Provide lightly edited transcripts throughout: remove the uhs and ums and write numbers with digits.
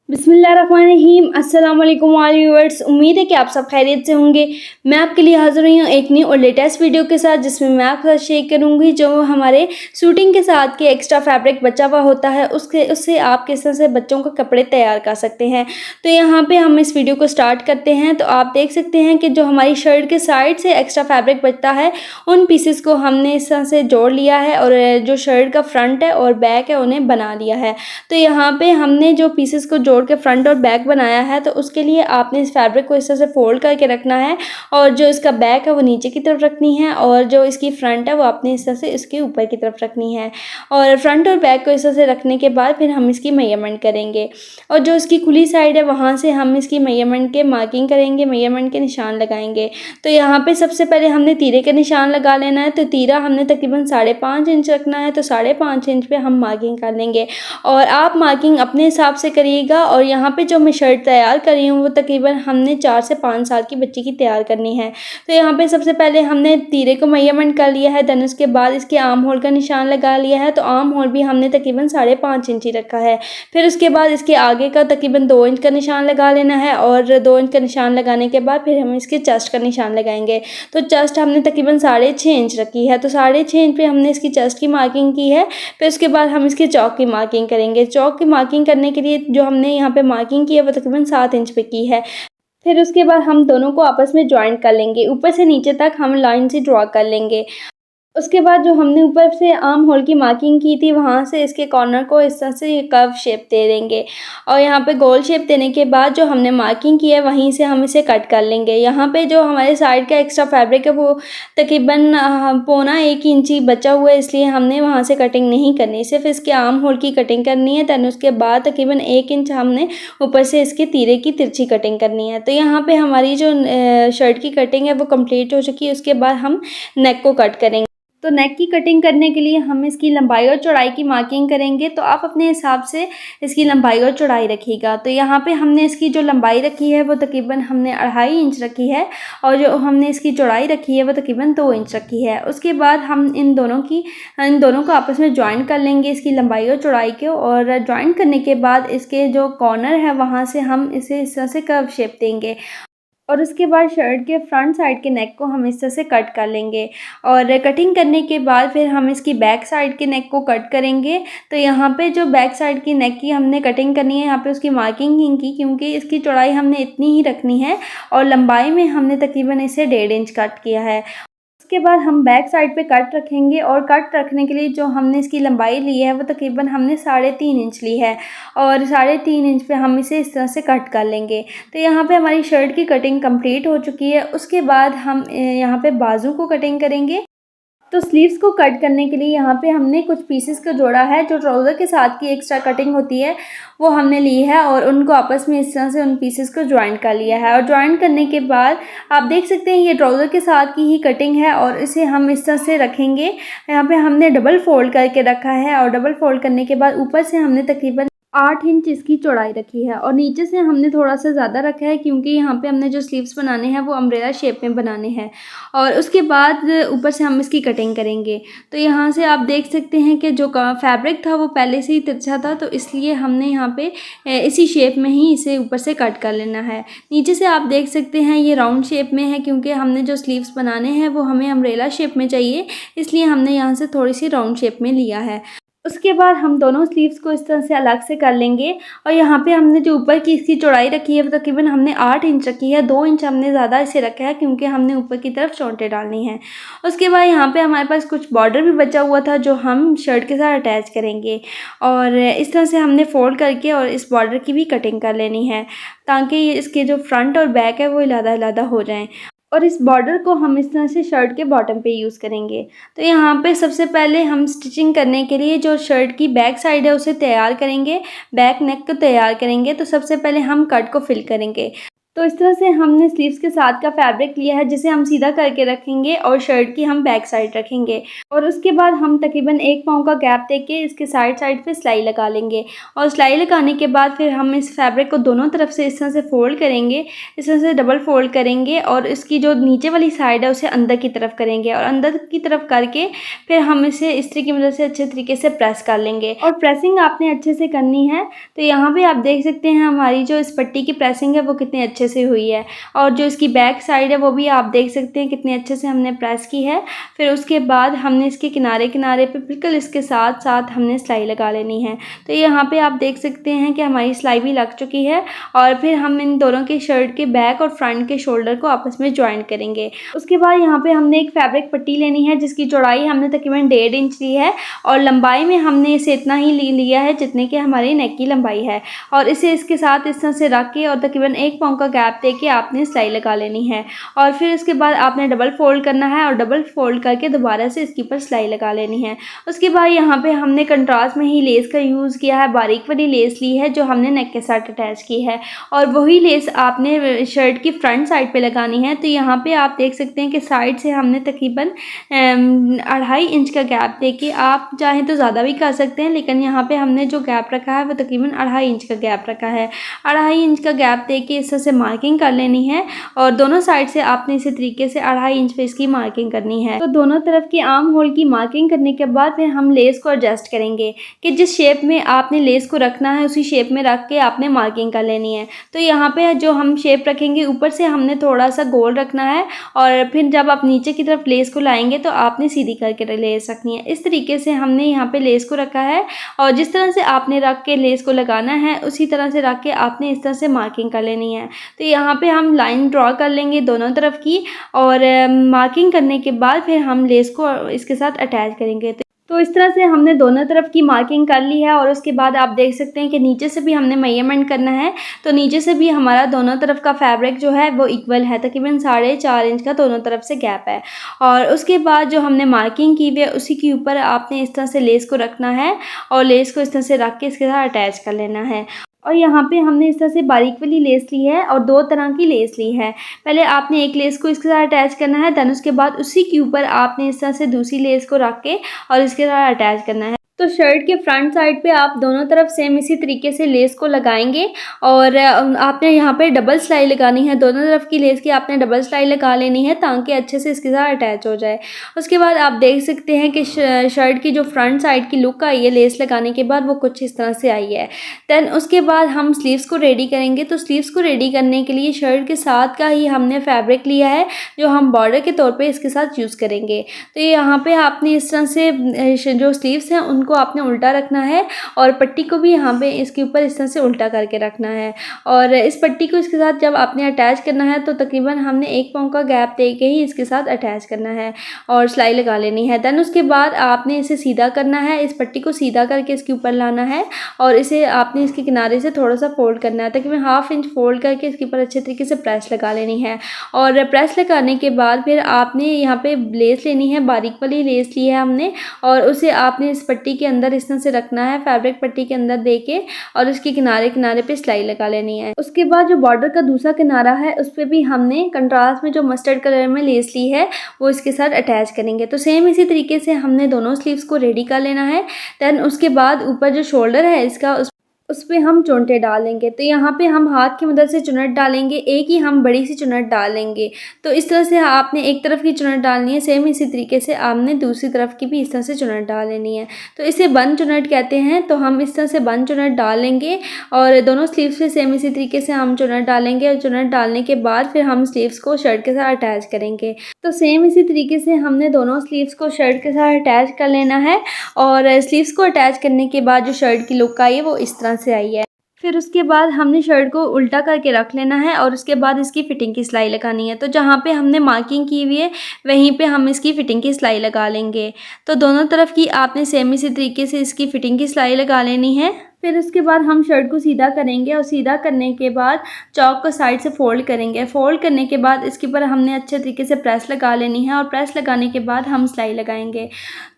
बिस्मिल्लाहिर्रहमानिर्रहीम। अस्सलाम वालेकुम व्यूअर्स, उम्मीद है कि आप सब खैरियत से होंगे। मैं आपके लिए हाज़िर हुई हूँ एक न्यू और लेटेस्ट वीडियो के साथ, जिसमें मैं आपके साथ शेयर करूँगी जो हमारे शूटिंग के साथ के एक्स्ट्रा फैब्रिक बचा हुआ होता है उससे आप किस तरह से बच्चों के कपड़े तैयार कर सकते हैं। तो यहाँ पे हम इस वीडियो को स्टार्ट करते हैं। तो आप देख सकते हैं कि जो हमारी शर्ट के साइड से एक्स्ट्रा फैब्रिक बचता है उन पीसेस को हमने इस तरह से जोड़ लिया है और जो शर्ट का फ्रंट है और बैक है उन्हें बना लिया है। तो यहाँ पे हमने जो पीसेस को जोड़ के फ्रंट और बैक बनाया है, तो उसके लिए आपने इस फैब्रिक को इस तरह से फोल्ड करके रखना है और जो इसका बैक है वो नीचे की तरफ रखनी है और जो इसकी फ्रंट है वो आपने इस तरह से इसके ऊपर की तरफ रखनी है। और फ्रंट और बैक को इस तरह से रखने के बाद फिर हम इसकी मेजरमेंट करेंगे और जो इसकी खुली साइड है वहाँ से हम इसकी मेजरमेंट के मार्किंग करेंगे, मेजरमेंट के निशान लगाएंगे। तो यहाँ पे सबसे पहले हमने तीरे के निशान लगा लेना है। तो तीरा हमने तकरीबन 5.5 इंच रखना है, तो 5.5 इंच पे हम मार्किंग कर लेंगे और आप मार्किंग अपने हिसाब से करिएगा। और यहाँ पे जो मैं शर्ट तैयार कर रही हूँ वो तकरीबन हमने 4 से 5 साल की बच्ची की तैयार करनी है। तो यहाँ पे सबसे पहले हमने तीरे को मेजरमेंट कर लिया है, देन उसके बाद इसके आर्म होल का निशान लगा लिया है। तो आर्म होल भी हमने तकरीबन 5.5 इंच ही रखा है। फिर उसके बाद इसके आगे का तकरीबन 2 इंच का निशान लगा लेना है और 2 इंच का निशान लगाने के बाद फिर हम इसके चेस्ट का निशान लगाएंगे। तो चेस्ट हमने तकरीबन 6.5 इंच रखी है, तो 6.5 इंच पे हमने इसकी चेस्ट की मार्किंग की है। फिर उसके बाद हम इसके चौक की मार्किंग करेंगे। चौक की मार्किंग करने के लिए जो हमने यहाँ पे मार्किंग की है वो तकरीबन 7 इंच पे की है। फिर उसके बाद हम दोनों को आपस में जॉइंट कर लेंगे, ऊपर से नीचे तक हम लाइन से ड्रॉ कर लेंगे। उसके बाद जो हमने ऊपर से आर्म होल की मार्किंग की थी वहाँ से इसके कॉर्नर को इस तरह से कर्व शेप दे देंगे और यहाँ पे गोल शेप देने के बाद जो हमने मार्किंग की है वहीं से हम इसे कट कर लेंगे। यहाँ पे जो हमारे साइड का एक्स्ट्रा फैब्रिक है वो तकरीबन 1.25 इंच ही बचा हुआ है, इसलिए हमने वहाँ से कटिंग नहीं करनी, सिर्फ इसके आर्म होल की कटिंग करनी है। दैन उसके बाद तकरीबन 1 इंच हमने ऊपर से इसके तीरे की तिरछी कटिंग करनी है। तो यहाँ पे हमारी जो शर्ट की कटिंग है वो कम्प्लीट हो चुकी है। उसके बाद हम नेक को कट करेंगे। तो नेक की कटिंग करने के लिए हम इसकी लंबाई और चौड़ाई की मार्किंग करेंगे। तो आप अपने हिसाब से इसकी लंबाई और चौड़ाई रखिएगा। तो यहाँ पे हमने इसकी जो लंबाई रखी है वो तकरीबन हमने 2.5 इंच रखी है और जो हमने इसकी चौड़ाई रखी है वो तकरीबन 2 इंच रखी है। उसके बाद हम इन दोनों को आपस में ज्वाइन कर लेंगे, इसकी लंबाई और चौड़ाई को। और ज्वाइन करने के बाद इसके जो कॉर्नर है वहाँ से हम इसे इस तरह से कर्व शेप देंगे और उसके बाद शर्ट के फ्रंट साइड के नेक को हम इस तरह से कट कर लेंगे। और कटिंग करने के बाद फिर हम इसकी बैक साइड के नेक को कट करेंगे। तो यहाँ पे जो बैक साइड की नेक की हमने कटिंग करनी है, यहाँ पे उसकी मार्किंग की, क्योंकि इसकी चौड़ाई हमने इतनी ही रखनी है और लंबाई में हमने तकरीबन इसे 1.5 इंच कट किया है। उसके बाद हम बैक साइड पे कट रखेंगे और कट रखने के लिए जो हमने इसकी लंबाई ली है वो तकरीबन हमने 3.5 इंच ली है और 3.5 इंच पे हम इसे इस तरह से कट कर लेंगे। तो यहाँ पे हमारी शर्ट की कटिंग कंप्लीट हो चुकी है। उसके बाद हम यहाँ पे बाजू को कटिंग करेंगे। तो स्लीव्स को कट करने के लिए यहाँ पे हमने कुछ पीसेस को जोड़ा है, जो ट्राउज़र के साथ की एक्स्ट्रा कटिंग होती है वो हमने ली है और उनको आपस में इस तरह से उन पीसेस को ज्वाइंट कर लिया है। और ज्वाइंट करने के बाद आप देख सकते हैं ये ट्राउज़र के साथ की ही कटिंग है और इसे हम इस तरह से रखेंगे। यहाँ पे हमने डबल फोल्ड करके रखा है और डबल फोल्ड करने के बाद ऊपर से हमने तकरीबन 8 इंच इसकी चौड़ाई रखी है और नीचे से हमने थोड़ा सा ज़्यादा रखा है, क्योंकि यहाँ पे हमने जो स्लीव्स बनाने हैं वो अम्ब्रेला शेप में बनाने हैं। और उसके बाद ऊपर से हम इसकी कटिंग करेंगे। तो यहाँ से आप देख सकते हैं कि जो फैब्रिक था वो पहले से ही तिरछा था, तो इसलिए हमने यहाँ पे इसी शेप में ही इसे ऊपर से कट कर लेना है। नीचे से आप देख सकते हैं ये राउंड शेप में है, क्योंकि हमने जो स्लीव्स बनाने हैं वो हमें अम्ब्रेला शेप में चाहिए, इसलिए हमने यहाँ से थोड़ी सी राउंड शेप में लिया है। उसके बाद हम दोनों स्लीव्स को इस तरह से अलग से कर लेंगे और यहाँ पे हमने जो ऊपर की इसकी चौड़ाई रखी है वो तकरीबन हमने 8 इंच रखी है। 2 इंच हमने ज़्यादा इसे रखा है क्योंकि हमने ऊपर की तरफ चौंटे डालनी है। उसके बाद यहाँ पे हमारे पास कुछ बॉर्डर भी बचा हुआ था जो हम शर्ट के साथ अटैच करेंगे और इस तरह से हमने फोल्ड करके और इस बॉर्डर की भी कटिंग कर लेनी है, ताकि इसके जो फ्रंट और बैक है वो अलग-अलग हो जाएँ। और इस बॉर्डर को हम इस तरह से शर्ट के बॉटम पे यूज़ करेंगे। तो यहाँ पे सबसे पहले हम स्टिचिंग करने के लिए जो शर्ट की बैक साइड है उसे तैयार करेंगे, बैक नेक को तैयार करेंगे। तो सबसे पहले हम कट को फिल करेंगे। तो इस तरह से हमने स्लीव्स के साथ का फैब्रिक लिया है जिसे हम सीधा करके रखेंगे और शर्ट की हम बैक साइड रखेंगे और उसके बाद हम तकरीबन 1 पाँव का गैप देके इसके साइड पे सिलाई लगा लेंगे और सिलाई लगाने के बाद फिर हम इस फैब्रिक को दोनों तरफ से इस तरह से फोल्ड करेंगे, इस तरह से डबल फोल्ड करेंगे और इसकी जो नीचे वाली साइड है उसे अंदर की तरफ करेंगे और अंदर की तरफ करके फिर हम इसे इस्त्री की मदद से अच्छे तरीके से प्रेस कर लेंगे और प्रेसिंग आपने अच्छे से करनी है। तो यहाँ पे आप देख सकते हैं हमारी जो इस पट्टी की प्रेसिंग है वो कितने अच्छे से हुई है और जो इसकी बैक साइड है वो भी आप देख सकते हैं कितने अच्छे से हमने प्रेस की है। फिर उसके बाद हमने इसके किनारे किनारे पे बिल्कुल इसके साथ साथ हमने सिलाई लगा लेनी है। तो यहाँ पे आप देख सकते हैं कि हमारी सिलाई भी लग चुकी है और फिर हम इन दोनों के शर्ट के बैक और फ्रंट के शोल्डर को आपस में ज्वाइन करेंगे। उसके बाद यहाँ पे हमने एक फैब्रिक पट्टी लेनी है जिसकी चौड़ाई हमने तकरीबन 1.5 इंच ली है और लंबाई में हमने इसे इतना ही लिया है जितने की हमारी नेक की लंबाई है और इसे इसके साथ इस तरह से रख के और तकरीबन 1 पाँव का गैप दे के आपने सिलाई लगा लेनी है और फिर उसके बाद आपने डबल फोल्ड करना है और डबल फोल्ड करके दोबारा से इसके ऊपर सिलाई लगा लेनी है। उसके बाद यहाँ पे हमने कंट्रास्ट में ही लेस का यूज़ किया है, बारीक वाली लेस ली है जो हमने नेक के साथ अटैच की है और वही लेस आपने शर्ट की फ्रंट साइड पे लगानी है। तो यहाँ पे आप देख सकते हैं कि साइड से हमने तकरीबन 2.5 इंच का गैप देके, आप चाहें तो ज़्यादा भी कर सकते हैं लेकिन यहाँ पे हमने जो गैप रखा है वो तकरीबन 2.5 इंच का गैप रखा है। 2.5 इंच का गैप देके इस तरह से मार्किंग कर लेनी है और दोनों साइड से आपने इसी तरीके से 2.5 इंच पे इसकी मार्किंग करनी है। तो दोनों तरफ की आर्म होल की मार्किंग करने के बाद फिर हम लेस को एडजस्ट करेंगे कि जिस शेप में आपने लेस को रखना है उसी शेप में रख के आपने मार्किंग कर लेनी है। तो यहाँ पे जो हम शेप रखेंगे ऊपर से हमने थोड़ा सा गोल रखना है और फिर जब आप नीचे की तरफ लेस को लाएंगे तो आपने सीधी करके लेस रखनी है। इस तरीके से हमने यहाँ पे लेस को रखा है और जिस तरह से आपने रख के लेस को लगाना है उसी तरह से रख के आपने इस तरह से मार्किंग कर लेनी है। तो यहाँ पे हम लाइन ड्रॉ कर लेंगे दोनों तरफ की और मार्किंग करने के बाद फिर हम लेस को इसके साथ अटैच करेंगे। तो इस तरह से हमने दोनों तरफ की मार्किंग कर ली है और उसके बाद आप देख सकते हैं कि नीचे से भी हमने मेजरमेंट करना है। तो नीचे से भी हमारा दोनों तरफ का फैब्रिक जो है वो इक्वल है, तकरीबन 4.5 इंच का दोनों तरफ से गैप है और उसके बाद जो हमने मार्किंग की हुई है उसी के ऊपर आपने इस तरह से लेस को रखना है और लेस को इस तरह से रख के इसके साथ अटैच कर लेना है। और यहाँ पे हमने इस तरह से बारीक वाली लेस ली है और 2 तरह की लेस ली है। पहले आपने एक लेस को इसके साथ अटैच करना है, देन उसके बाद उसी के ऊपर आपने इस तरह से दूसरी लेस को रख के और इसके साथ अटैच करना है। तो शर्ट के फ्रंट साइड पे आप दोनों तरफ सेम इसी तरीके से लेस को लगाएंगे और आपने यहाँ पे डबल सिलाई लगानी है। दोनों तरफ की लेस की आपने डबल सिलाई लगा लेनी है ताकि अच्छे से इसके साथ अटैच हो जाए। उसके बाद आप देख सकते हैं कि शर्ट की जो फ्रंट साइड की लुक आई है लेस लगाने के बाद वो कुछ इस तरह से आई है। देन उसके बाद हम स्लीव्स को रेडी करेंगे। तो स्लीव्स को रेडी करने के लिए शर्ट के साथ का ही हमने फैब्रिक लिया है जो हम बॉर्डर के तौर पर इसके साथ यूज़ करेंगे। तो यहाँ पर आपने इस तरह से जो स्लीव्स हैं उनको आपने उल्टा रखना है और पट्टी को भी यहाँ पे इसके ऊपर इस तरह से उल्टा करके रखना है और इस पट्टी को इसके साथ जब आपने अटैच करना है तो तकरीबन हमने 1 पाँव का गैप दे के ही इसके साथ अटैच करना है और सिलाई लगा लेनी है। देन उसके बाद आपने इसे सीधा करना है, इस पट्टी को सीधा करके इसके ऊपर लाना है और इसे आपने इसके किनारे से थोड़ा सा फोल्ड करना है, तकरीबन 1/2 इंच फोल्ड करके इसके ऊपर अच्छे तरीके से प्रेस लगा लेनी है। और प्रेस लगाने के बाद फिर आपने यहाँ पे लेस लेनी है, बारीक वाली लेस ली है हमने और उसे आपने इस पट्टी के अंदर इस तरह से रखना है, फैब्रिक पट्टी के अंदर देके और इसके किनारे किनारे पे सिलाई लगा लेनी है। उसके बाद जो बॉर्डर का दूसरा किनारा है उस पर भी हमने कंट्रास्ट में जो मस्टर्ड कलर में लेस ली है वो इसके साथ अटैच करेंगे। तो सेम इसी तरीके से हमने दोनों स्लीव्स को रेडी कर लेना है। देन उसके बाद ऊपर जो शोल्डर है इसका उस पर हम चुनटे डालेंगे। तो यहाँ पे हम हाथ की मदद से चुनट डालेंगे, एक ही हम बड़ी सी चुनट डालेंगे। तो इस तरह से आपने एक तरफ की चुनट डालनी है, सेम इसी तरीके से आपने दूसरी तरफ की भी इस तरह से चुनट डाल लेनी है। तो इसे बंद चुनट कहते हैं। तो हम इस तरह से बंद चुनट डाल लेंगे और दोनों स्लीव्स पे सेम इसी तरीके से हम चुनट डालेंगे और चुनट डालने के बाद फिर हम स्लीव्स को शर्ट के साथ अटैच करेंगे। तो सेम इसी तरीके से हमने दोनों स्लीव्स को शर्ट के साथ अटैच कर लेना है और स्लीव्स को अटैच करने के बाद जो शर्ट की लुक आई है वो इस तरह से आई है। फिर उसके बाद हमने शर्ट को उल्टा करके रख लेना है और उसके बाद इसकी फ़िटिंग की सिलाई लगानी है। तो जहाँ पे हमने मार्किंग की हुई है वहीं पे हम इसकी फ़िटिंग की सिलाई लगा लेंगे। तो दोनों तरफ की आपने सेम इसी तरीके से इसकी फ़िटिंग की सिलाई लगा लेनी है। फिर उसके बाद हम शर्ट को सीधा करेंगे और सीधा करने के बाद चौक को साइड से फोल्ड करेंगे। फोल्ड करने के बाद इसके ऊपर हमने अच्छे तरीके से प्रेस लगा लेनी है और प्रेस लगाने के बाद हम सिलाई लगाएंगे।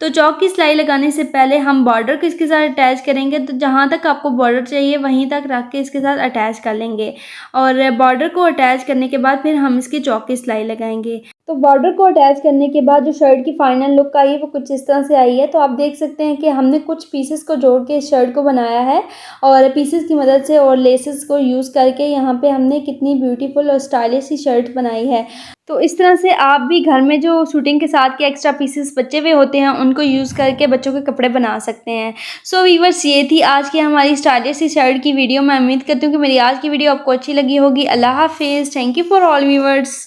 तो चौक की सिलाई लगाने से पहले हम बॉर्डर को इसके साथ अटैच करेंगे। तो जहाँ तक आपको बॉर्डर चाहिए वहीं तक रख के इसके साथ अटैच कर लेंगे और बॉर्डर को अटैच करने के बाद फिर हम इसकी चौक की सिलाई लगाएंगे। तो बॉर्डर को अटैच करने के बाद जो शर्ट की फाइनल लुक आई है वो कुछ इस तरह से आई है। तो आप देख सकते हैं कि हमने कुछ पीसेस को जोड़ के इस शर्ट को बनाया है और पीसेस की मदद से और लेसेस को यूज़ करके यहाँ पे हमने कितनी ब्यूटीफुल और स्टाइलिश सी शर्ट बनाई है। तो इस तरह से आप भी घर में जो शूटिंग के साथ के एक्स्ट्रा पीसेस बचे हुए होते हैं उनको यूज़ करके बच्चों के कपड़े बना सकते हैं। सो वीवर्स, ये थी आज की हमारी स्टाइलिश सी शर्ट की वीडियो। मैं उम्मीद करती हूँ कि मेरी आज की वीडियो आपको अच्छी लगी होगी। अल्लाह हाफिज़। Thank you for all viewers.